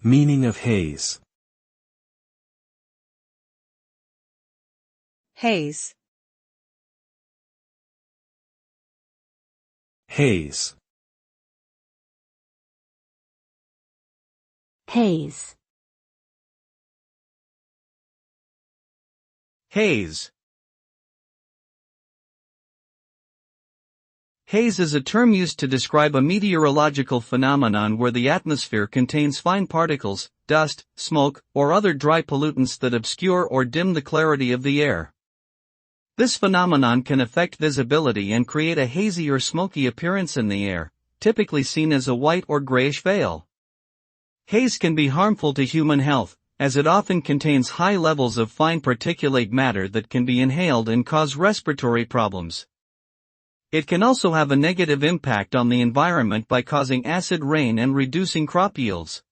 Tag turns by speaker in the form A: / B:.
A: Meaning of haze.
B: Haze.
A: Haze.
C: Haze.
D: Haze. Haze is a term used to describe a meteorological phenomenon where the atmosphere contains fine particles, dust, smoke, or other dry pollutants that obscure or dim the clarity of the air. This phenomenon can affect visibility and create a hazy or smoky appearance in the air, typically seen as a white or grayish veil. Haze can be harmful to human health, as it often contains high levels of fine particulate matter that can be inhaled and cause respiratory problems. It can also have a negative impact on the environment by causing acid rain and reducing crop yields.